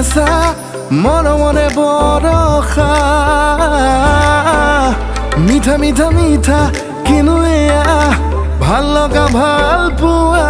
হেঁচা মৰমৰে বৰষা মিঠা মিঠা মিঠা কিনো এয়া ভাল লগা ভাল পোৱা